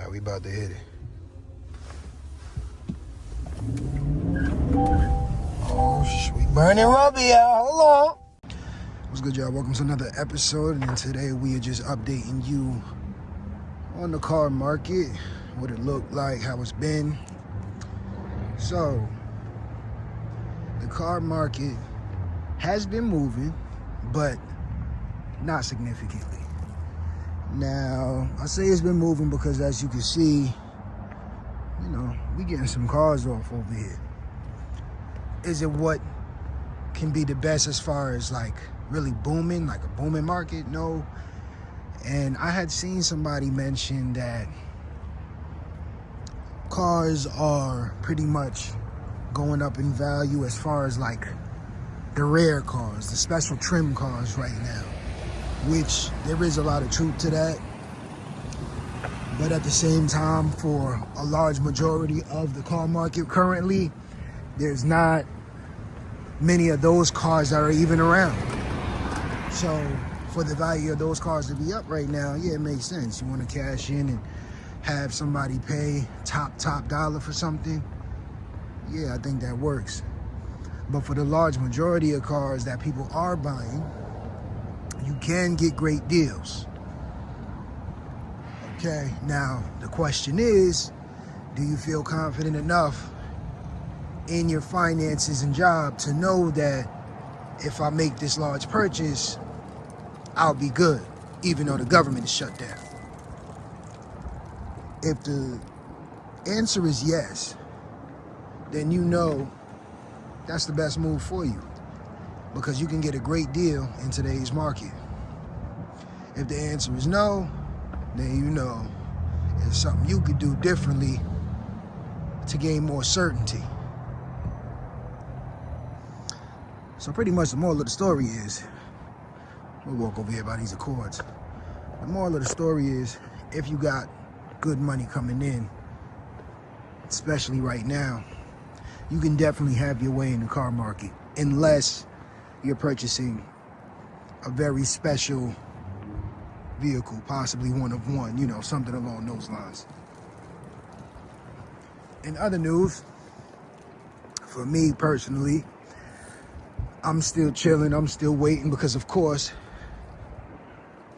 Alright, we about to hit it. Oh, we burning rubby out. Hold on. What's good, y'all? Welcome to another episode. And today we are just updating you on the car market, what it looked like, how it's been. So, the car market has been moving, but not significantly. Now, I say it's been moving because, as you can see, you know, we getting some cars off over here. Is it what can be the best as far as like really booming, like a booming market? No. And I had seen somebody mention that cars are pretty much going up in value as far as like the rare cars, the special trim cars right now, which there is a lot of truth to that. But at the same time, for a large majority of the car market currently, there's not many of those cars that are even around. So for the value of those cars to be up right now, yeah, it makes sense. You want to cash in and have somebody pay top dollar for something. Yeah, I think that works. But for the large majority of cars that people are buying, you can get great deals. Okay, now the question is, do you feel confident enough in your finances and job to know that if I make this large purchase, I'll be good, even though the government is shut down? If the answer is yes, then you know that's the best move for you, because you can get a great deal in today's market. If the answer is no, then you know it's something you could do differently to gain more certainty. So pretty much the moral of the story is, we'll walk over here by these Accords. The moral of the story is, if you got good money coming in, especially right now, you can definitely have your way in the car market, unless you're purchasing a very special vehicle, possibly one of one, you know, something along those lines. In other news, for me personally, I'm still chilling, I'm still waiting, because of course,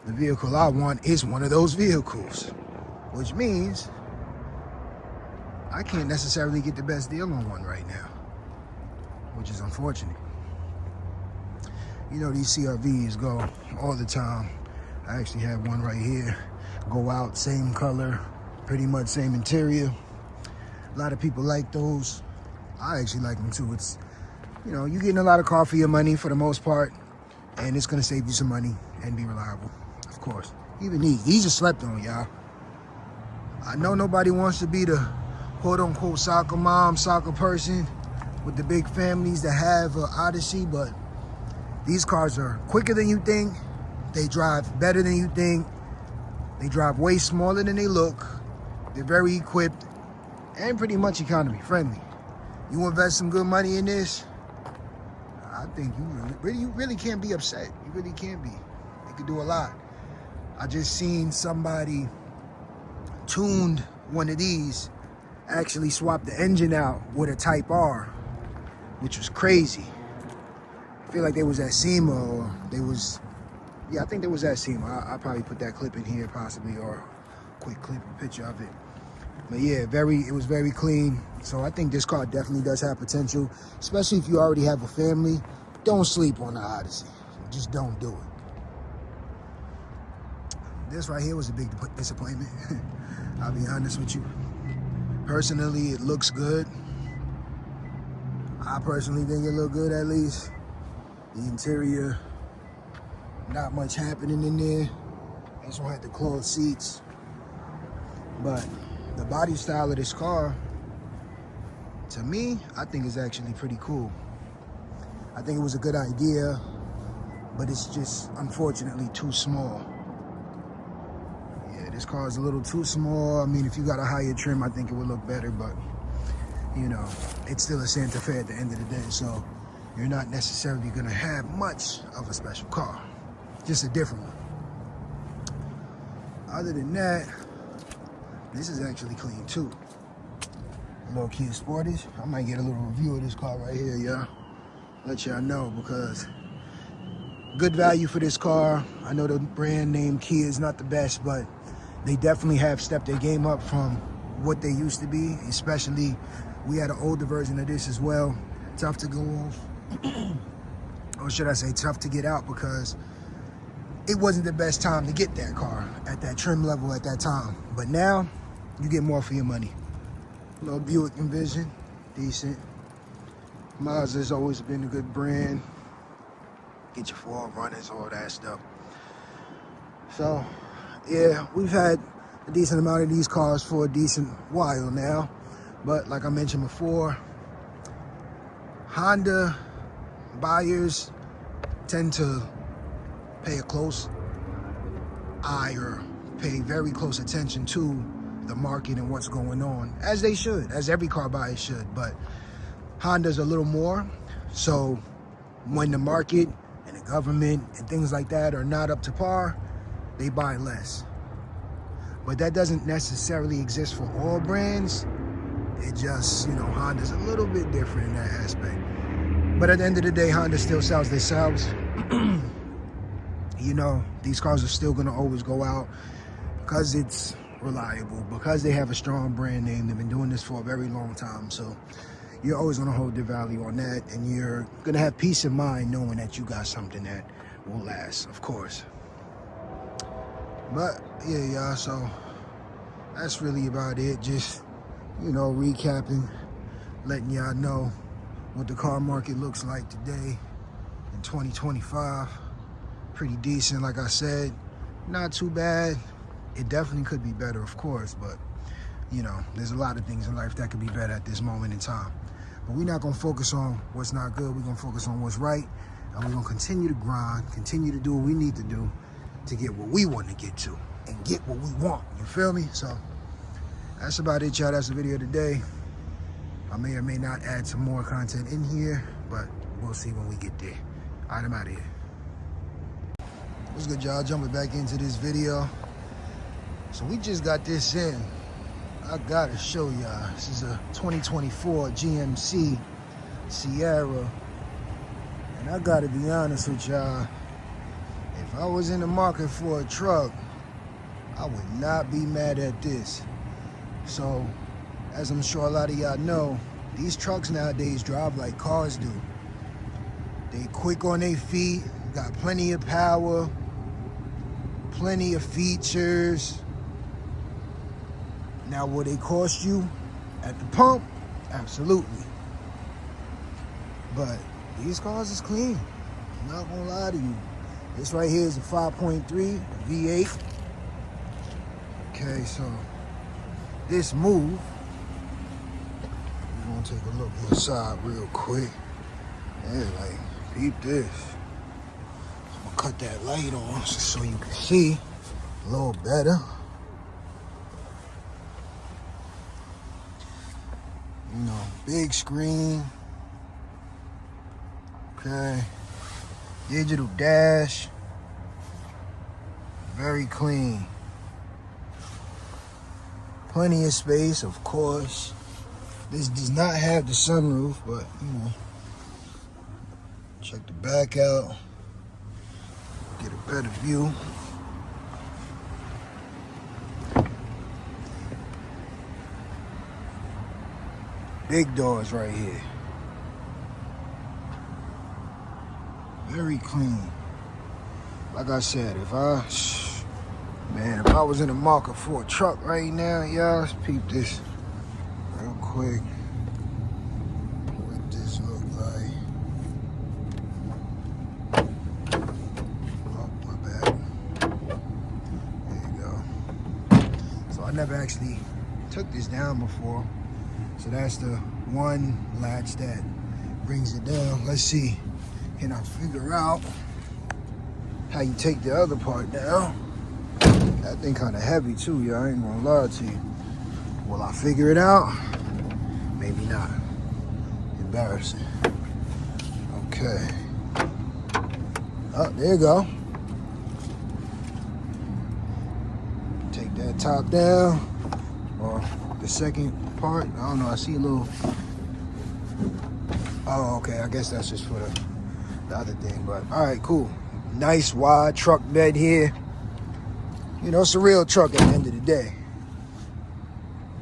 the vehicle I want is one of those vehicles, which means I can't necessarily get the best deal on one right now, which is unfortunate. You know, these CRVs go all the time. I actually have one right here, go out, same color, pretty much same interior. A lot of people like those. I actually like them too. It's, you know, you're getting a lot of car for your money for the most part, and it's gonna save you some money and be reliable, of course. Even these are slept on, y'all. I know nobody wants to be the quote-unquote soccer mom, soccer person with the big families that have an Odyssey, but these cars are quicker than you think. They drive better than you think. They drive way smaller than they look. They're very equipped and pretty much economy friendly. You invest some good money in this, I think you really can't be upset. You really can't be. It could do a lot. I just seen somebody tuned one of these, actually swapped the engine out with a Type R, which was crazy. I feel like they was at SEMA, or they was, yeah, I think they was at SEMA. I'll probably put that clip in here possibly, or a quick clip, a picture of it. But yeah, it was very clean. So I think this car definitely does have potential, especially if you already have a family. Don't sleep on the Odyssey. Just don't do it. This right here was a big disappointment. I'll be honest with you. Personally, it looks good. I personally think it looked good, at least. The interior, not much happening in there. This one had the cloth seats. But the body style of this car, to me, I think is actually pretty cool. I think it was a good idea, but it's just unfortunately too small. Yeah, this car is a little too small. I mean, if you got a higher trim, I think it would look better, but you know, it's still a Santa Fe at the end of the day, so you're not necessarily gonna have much of a special car, just a different one. Other than that, This is actually clean too. A little Kia Sportage. I might get a little review of this car right here, y'all. Let y'all know, because good value for this car. I know the brand name Kia is not the best, but they definitely have stepped their game up from what they used to be. Especially, we had an older version of this as well. Tough to go off, or should I say tough to get out, because it wasn't the best time to get that car at that trim level at that time. But now, you get more for your money. Little Buick Envision, decent. Mazda's always been a good brand. Get your 4Runners, all that stuff. So, yeah, we've had a decent amount of these cars for a decent while now. But like I mentioned before, Honda buyers tend to pay a close eye, or pay very close attention to the market and what's going on, as they should, as every car buyer should. But Honda's a little more. So when the market and the government and things like that are not up to par, they buy less. But that doesn't necessarily exist for all brands. It just, you know, Honda's a little bit different in that aspect. But at the end of the day, Honda still sells themselves. You know, these cars are still gonna always go out because it's reliable, because they have a strong brand name. They've been doing this for a very long time. So you're always gonna hold their value on that, and you're gonna have peace of mind knowing that you got something that will last, of course. But yeah, y'all, so that's really about it. Just, you know, recapping, letting y'all know what the car market looks like today in 2025. Pretty decent, like I said, not too bad. It definitely could be better, of course, but you know, there's a lot of things in life that could be better at this moment in time. But we're not gonna focus on what's not good. We're gonna focus on what's right, and we're gonna continue to grind, continue to do what we need to do to get what we want to get to and get what we want. You feel me? So that's about it, y'all. That's the video today. I may or may not add some more content in here, but we'll see when we get there. All right, I'm out of here. What's good, y'all? Jumping back into this video. So we just got this in. I gotta show y'all. This is a 2024 GMC Sierra. And I gotta be honest with y'all. If I was in the market for a truck, I would not be mad at this. So, as I'm sure a lot of y'all know, these trucks nowadays drive like cars do. They quick on their feet, got plenty of power, plenty of features. Now, will they cost you at the pump? Absolutely. But these cars is clean. I'm not gonna lie to you. This right here is a 5.3 V8. Okay, so this move, we're gonna take a look inside real quick. Yeah, like, peep this. I'm gonna cut that light on so you can see a little better. You know, big screen. Okay. Digital dash. Very clean. Plenty of space, of course. This does not have the sunroof, but you know. Check the back out. Get a better view. Big doors right here. Very clean. Like I said, if I was in the market for a truck right now, y'all, let's peep this real quick. What this look like. Oh, my bad. There you go. So I never actually took this down before. So that's the one latch that brings it down. Let's see. Can I figure out how you take the other part down? That thing kind of heavy too, y'all. I ain't gonna lie to you. Will I figure it out? Maybe not. Embarrassing. Okay. Oh, there you go. Take that top down. the second part. I don't know, I see a little... Oh, okay, I guess that's just for the other thing, but all right, cool. Nice wide truck bed here. You know, it's a real truck at the end of the day.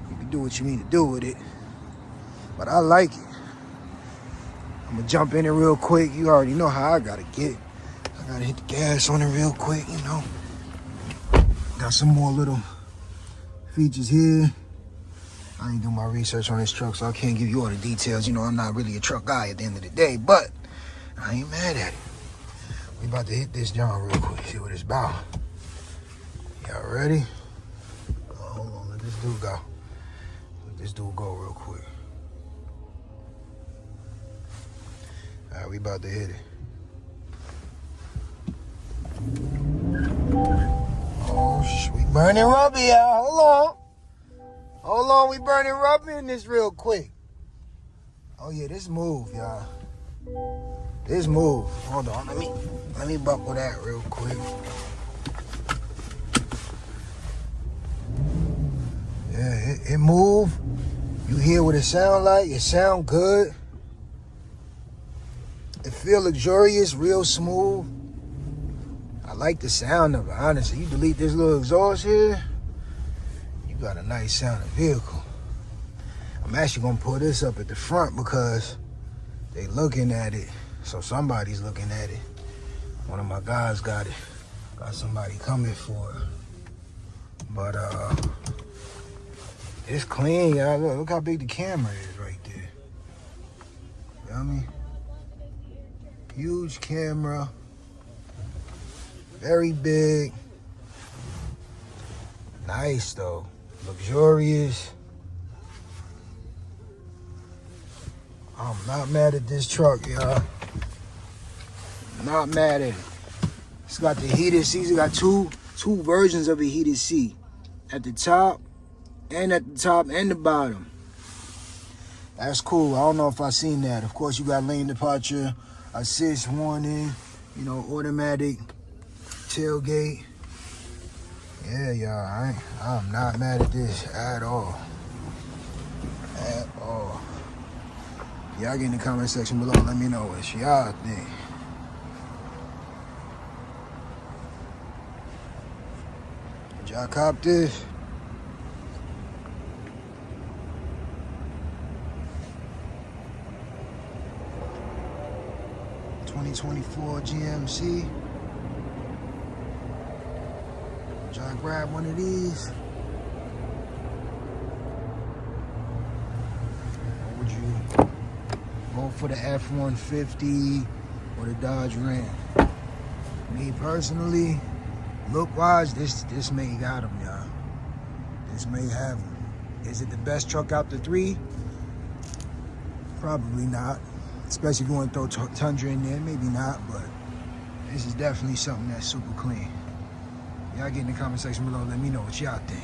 You can do what you need to do with it, but I like it. I'm gonna jump in it real quick. You already know how I gotta get. I gotta hit the gas on it real quick, you know. Got some more little features here. I ain't doing my research on this truck, so I can't give you all the details. You know, I'm not really a truck guy at the end of the day, but I ain't mad at it. We about to hit this John real quick, see what it's about. Y'all ready? Oh, hold on, let this dude go. Let this dude go real quick. All right, we about to hit it. Oh, we burning rubber, y'all. Hold on. Hold on, we burning rubber in this real quick. Oh yeah, this move, y'all. This move. Hold on, let me buckle that real quick. Yeah, it move. You hear what it sound like? It sound good. It feel luxurious, real smooth. I like the sound of it, honestly. You delete this little exhaust here, you got a nice sounding vehicle. I'm actually gonna pull this up at the front because they looking at it. So somebody's looking at it. One of my guys got it. Got somebody coming for it. But it's clean, y'all. Look how big the camera is right there. You know what I mean? Huge camera. Very big. Nice though. Luxurious. I'm not mad at this truck, y'all. Not mad at it. It's got the heated seats. It got two versions of a heated seat. At the top and the bottom. That's cool. I don't know if I seen that. Of course, you got lane departure, assist warning, you know, automatic tailgate. Yeah, y'all, I'm not mad at this at all. At all. Y'all get in the comment section below. Let me know what y'all think. Did y'all cop this? '24 GMC. Did y'all grab one of these? Or would you go for the F-150 or the Dodge Ram? Me personally, look-wise, this may got them, y'all. This may have them. Is it the best truck out the three? Probably not. Especially if you want to throw Tundra in there, maybe not, but this is definitely something that's super clean. Y'all get in the comment section below, let me know what y'all think.